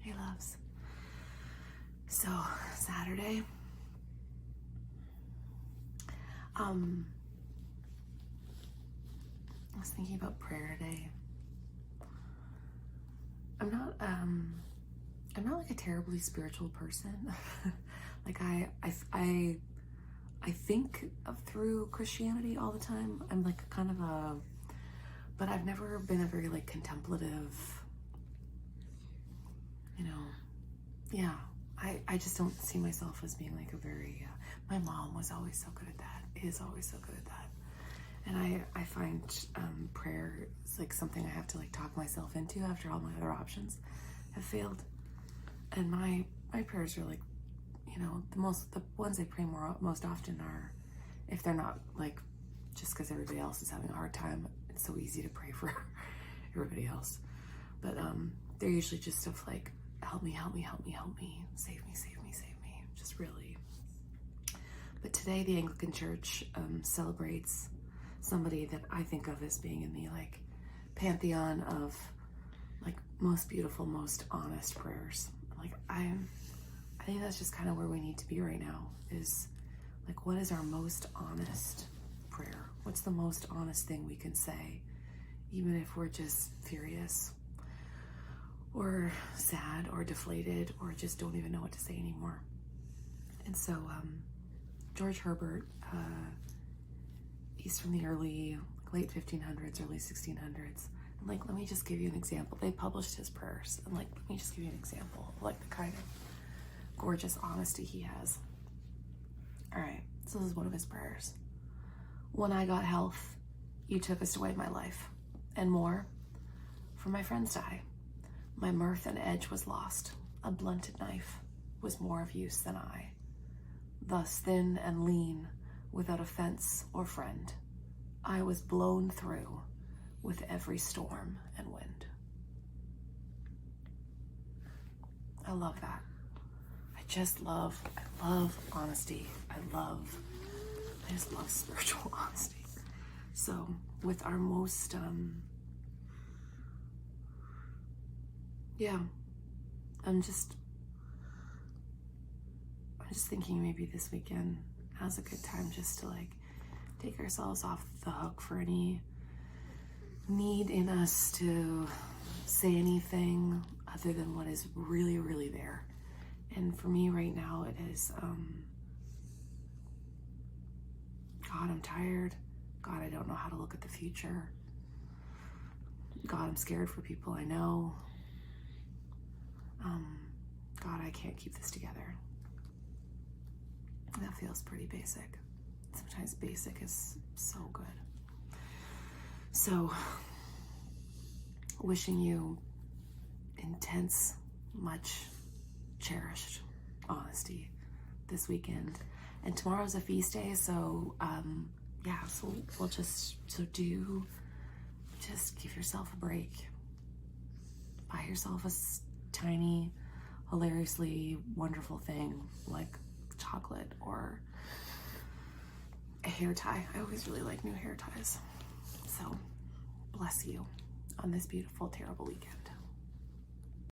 Hey, loves. So, Saturday, I was thinking about prayer today. I'm not like a terribly spiritual person. Like I think of through Christianity all the time. I'm like kind of but I've never been a very like contemplative, yeah. I just don't see myself as being like a very, my mom was always so good at that, is always so good at that. And I find prayer is like something I have to like talk myself into after all my other options have failed. And my prayers are like, the ones I pray most often are, if they're not like just because everybody else is having a hard time, it's so easy to pray for everybody else. But they're usually just stuff like, help me, help me, help me, help me, save me, save me, save me. Just really. But today the Anglican Church celebrates somebody that I think of as being in the like pantheon of like most beautiful, most honest prayers. Like I think that's just kind of where we need to be right now, is like, what is our most honest prayer? What's the most honest thing we can say, even if we're just furious or sad or deflated or just don't even know what to say anymore? And so George Herbert, he's from the late 1500s, early 1600s. And like, let me just give you an example. They published his prayers, and like, let me just give you an example of like the kind of gorgeous honesty he has. All right, so this is one of his prayers. When I got health, you took us away my life, and more, for my friends die. My mirth and edge was lost. A blunted knife was more of use than I. Thus thin and lean, without offense or friend, I was blown through with every storm and wind. I love that. I love honesty. I just love spiritual honesty. So with our most, I'm just thinking maybe this weekend now's a good time just to like take ourselves off the hook for any need in us to say anything other than what is really, really there. And for me right now, it is, God, I'm tired. God, I don't know how to look at the future. God, I'm scared for people I know. God, I can't keep this together. That feels pretty basic. Sometimes basic is so good. So, wishing you intense, much cherished honesty this weekend. And tomorrow's a feast day, so so we'll just give yourself a break. Buy yourself a tiny, hilariously wonderful thing like chocolate or a hair tie. I always really like new hair ties. So bless you on this beautiful, terrible weekend.